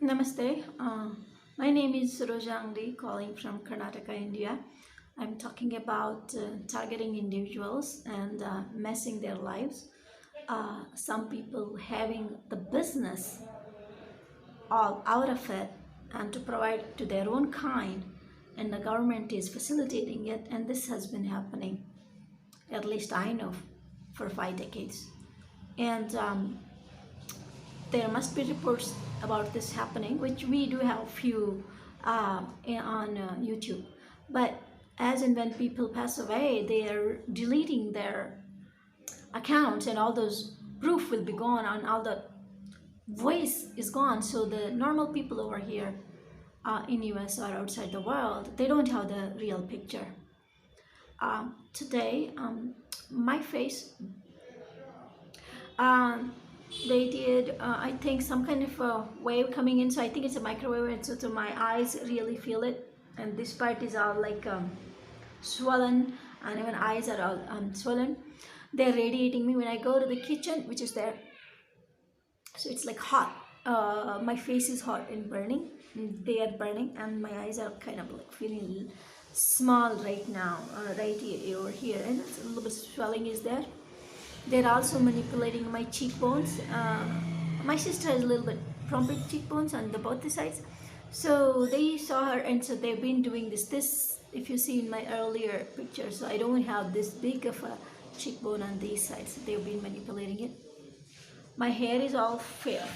Namaste. My name is Rojangdi, calling from Karnataka, India. I'm talking about targeting individuals and messing their lives. Some people having the business all out of it and to provide to their own kind, and the government is facilitating it. And this has been happening, at least I know, for 5 decades. And there must be reports about this happening, which we do have few on YouTube. But as and when people pass away, they are deleting their accounts, and all those proof will be gone, and all the voice is gone. So the normal people over here in US or outside the world, they don't have the real picture. Today, my face um, they did I think some kind of a wave coming in, so I think it's a microwave, and so my eyes really feel it, and this part is all like swollen, and even eyes are all swollen. They're radiating me when I go to the kitchen, which is there, so it's like hot. My face is hot and burning, and they are burning, and my eyes are kind of like feeling small right now, right here, over here, and it's a little bit swelling is there. They're also manipulating my cheekbones. My sister has a little bit trumpet cheekbones on both the sides. So they saw her, and so they've been doing this. This, if you see in my earlier pictures, so I don't have this big of a cheekbone on these sides. They've been manipulating it. My hair is all fair,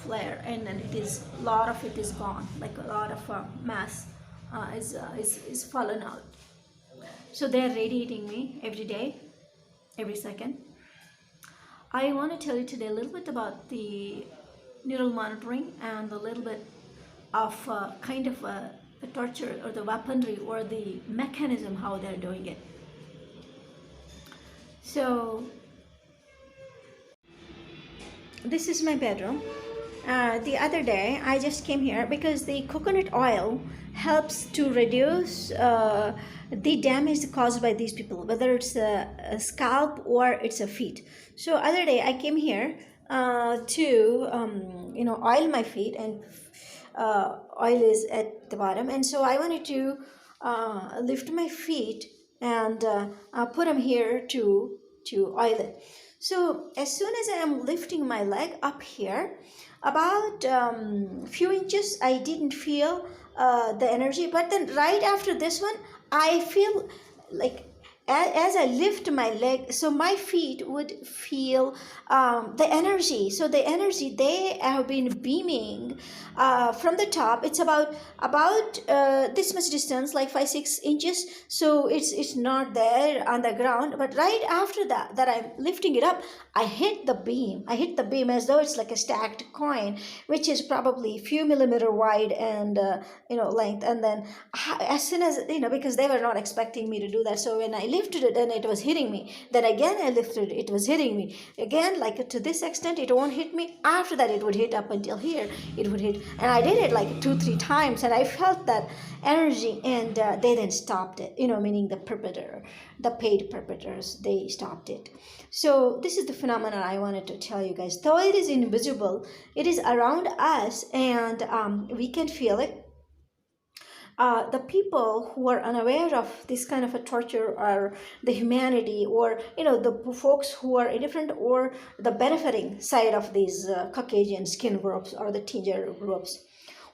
flare, and then it is, a lot of it is gone. Like a lot of mass is fallen out. So they're radiating me every day, every second. I want to tell you today a little bit about the neural monitoring and a little bit of kind of the torture or the weaponry or the mechanism how they're doing it. So this is my bedroom. The other day I just came here because the coconut oil helps to reduce the damage caused by these people, whether it's a scalp or it's a feet. So other day I came here to oil my feet, and oil is at the bottom, and so I wanted to lift my feet and put them here to oil it. So as soon as I am lifting my leg up here, about few inches, I didn't feel the energy, but then right after this one, I feel like as I lift my leg, so my feet would feel the energy. So the energy, they have been beaming from the top. It's about this much distance, like 5-6 inches. So it's not there on the ground. But right after that I'm lifting it up, I hit the beam. I hit the beam as though it's like a stacked coin, which is probably a few millimeter wide and length. And then as soon as because they were not expecting me to do that, so when I lifted it and it was hitting me, then again I lifted it was hitting me again, like to this extent it won't hit me. After that it would hit up until here, it would hit, and I did it like 2-3 times, and I felt that energy, and they then stopped it, meaning the perpetrator, the paid perpetrators, they stopped it. So this is the phenomenon I wanted to tell you guys. Though it is invisible, it is around us, and we can feel it. The people who are unaware of this kind of a torture, or the humanity, or the folks who are indifferent, or the benefiting side of these Caucasian skin groups, or the teenager groups,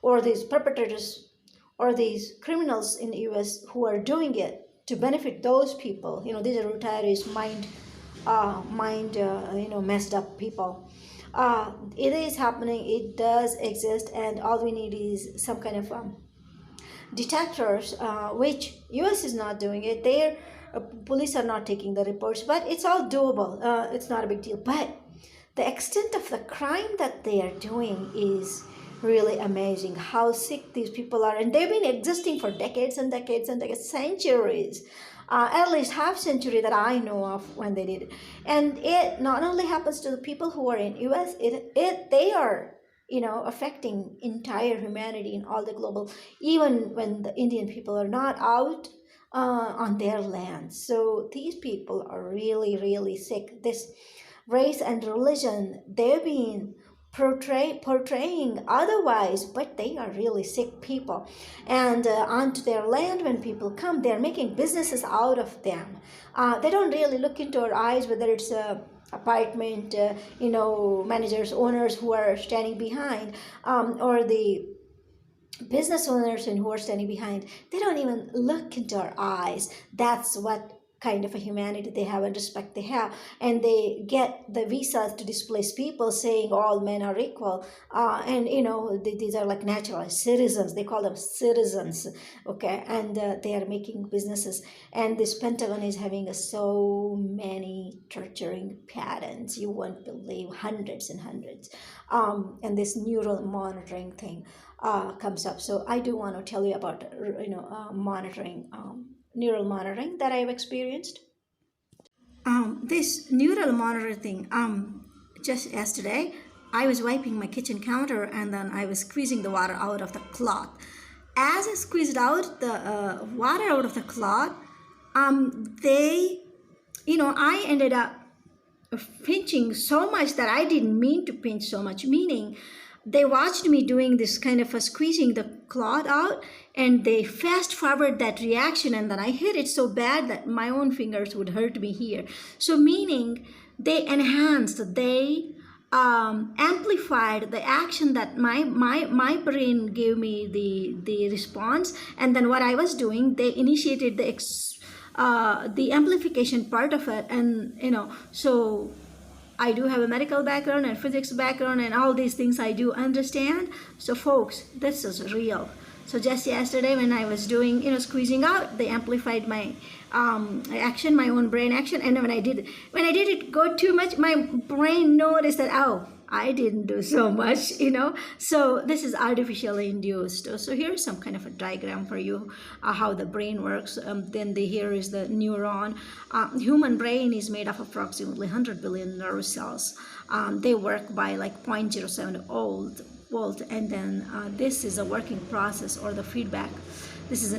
or these perpetrators, or these criminals in the US who are doing it to benefit those people. These are retirees, messed up people. It is happening, it does exist, and all we need is some kind of detectors, which US is not doing it. Their police are not taking the reports, but it's all doable. It's not a big deal. But the extent of the crime that they are doing is really amazing. How sick these people are, and they've been existing for decades and decades and decades, centuries. At least half century that I know of when they did it. And it not only happens to the people who are in US, they are affecting entire humanity in all the global, even when the Indian people are not out on their land. So these people are really, really sick. This race and religion, they've been portraying otherwise, but they are really sick people. And onto their land, when people come, they're making businesses out of them. They don't really look into our eyes, whether it's a apartment, managers, owners who are standing behind, or the business owners and who are standing behind. They don't even look into our eyes. That's what kind of a humanity they have and respect they have. And they get the visas to displace people, saying all men are equal. And these are like naturalized citizens, they call them citizens. Okay. And they are making businesses, and this Pentagon is having so many torturing patterns, you won't believe, hundreds and hundreds. And this neural monitoring thing comes up. So I do want to tell you about monitoring, neural monitoring that I've experienced. This neural monitoring thing. Just yesterday, I was wiping my kitchen counter, and then I was squeezing the water out of the cloth. As I squeezed out the water out of the cloth, I ended up pinching so much that I didn't mean to pinch so much, meaning they watched me doing this kind of a squeezing the cloth out, and they fast forward that reaction, and then I hit it so bad that my own fingers would hurt me here. So meaning they enhanced, they amplified the action that my brain gave me the response, and then what I was doing, they initiated the amplification part of it. And so I do have a medical background and physics background, and all these things I do understand. So folks, this is real. So just yesterday when I was doing, squeezing out, they amplified my action, my own brain action. And when I did it go too much, my brain noticed that, oh, I didn't do so much, So this is artificially induced. So here's some kind of a diagram for you, how the brain works. Here is the neuron. Human brain is made of approximately 100 billion nerve cells. They work by like 0.07 volt, and then this is a working process, or the feedback. This is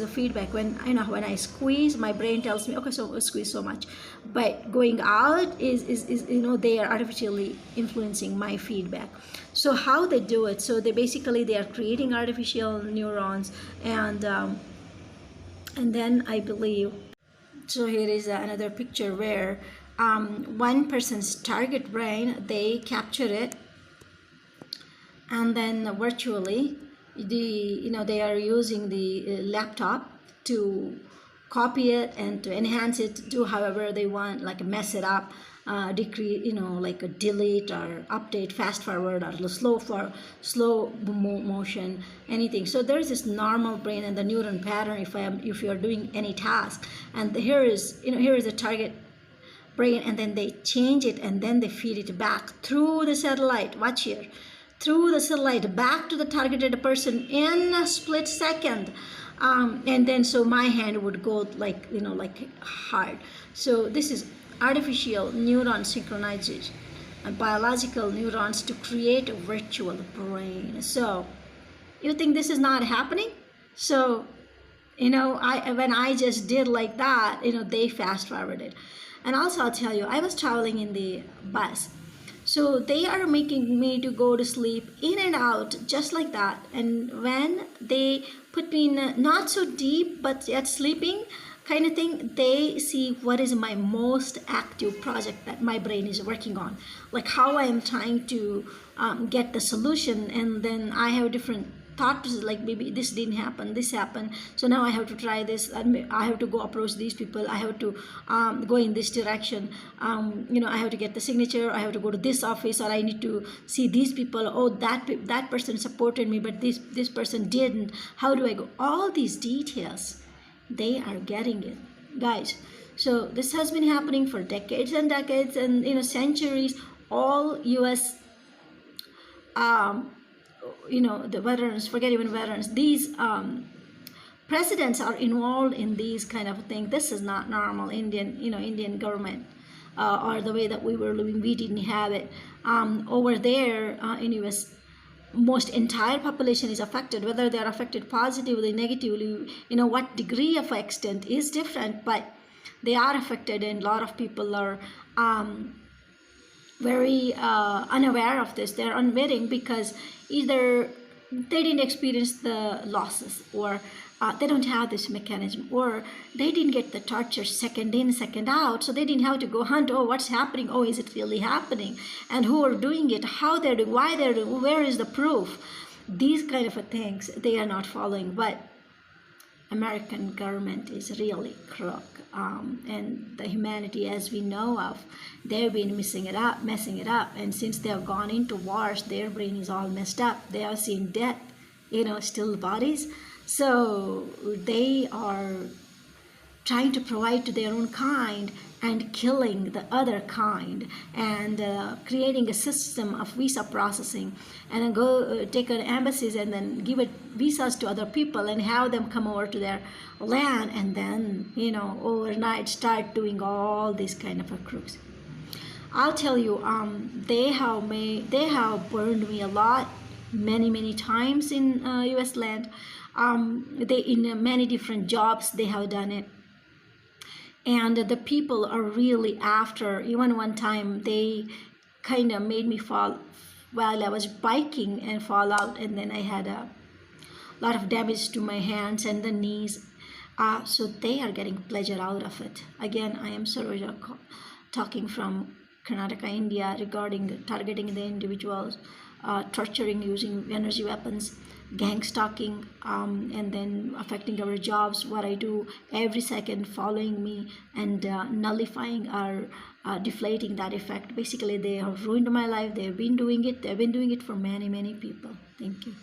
a feedback. When I squeeze, my brain tells me, okay, so squeeze so much, but going out is they are artificially influencing my feedback. So how they do it? So they are creating artificial neurons, and then I believe. So here is another picture where one person's target brain, they capture it, and then virtually they are using the laptop to copy it and to enhance it, do however they want, like mess it up, decrease, like a delete or update, fast forward, or slow motion, anything. So there's this normal brain and the neuron pattern if you are doing any task, and here is a target brain, and then they change it, and then they feed it back through the satellite. Watch here. Through the satellite back to the targeted person in a split second. And then so my hand would go like hard. So this is artificial neuron synchronization and biological neurons to create a virtual brain. So you think this is not happening? So when I just did like that, they fast forwarded. And also I'll tell you, I was traveling in the bus. So they are making me to go to sleep in and out just like that. And when they put me in a not so deep but yet sleeping kind of thing, they see what is my most active project that my brain is working on, like how I am trying to get the solution. And then I have different thoughts, like maybe this didn't happen, this happened, so now I have to try this, I have to go approach these people, I have to go in this direction, I have to get the signature, I have to go to this office, or I need to see these people, oh that person supported me but this person didn't, how do I go, all these details, they are getting it, guys. So this has been happening for decades and decades, and centuries. All US the veterans, forget even veterans, these presidents are involved in these kind of things. This is not normal Indian government, or the way that we were living. We didn't have it. Over there in US, most entire population is affected. Whether they are affected positively, negatively, what degree of extent is different, but they are affected, and a lot of people are very unaware of this. They're unwitting because either they didn't experience the losses, or they don't have this mechanism, or they didn't get the torture second in second out, so they didn't have to go hunt, oh, what's happening, oh, is it really happening, and who are doing it, how they're doing, why they're doing, where is the proof. These kind of things they are not following. But American government is really crook, and the humanity as we know of, they've been messing it up, and since they have gone into wars, their brain is all messed up. They have seen death, still bodies, so they are trying to provide to their own kind and killing the other kind, and creating a system of visa processing, and then go take on embassies and then give it visas to other people and have them come over to their land, and then overnight start doing all these kind of crooks. I'll tell you, they have burned me a lot, many times in U.S. land. They in many different jobs they have done it, and the people are really after. Even one time they kind of made me fall while I was biking and fall out, and then I had a lot of damage to my hands and the knees. So they are getting pleasure out of it. Again, I am Saroja talking from Karnataka, India, regarding targeting the individuals, torturing using energy weapons, gang stalking, and then affecting our jobs, what I do every second, following me and nullifying or deflating that effect. Basically, they have ruined my life. They've been doing it for many people. Thank you.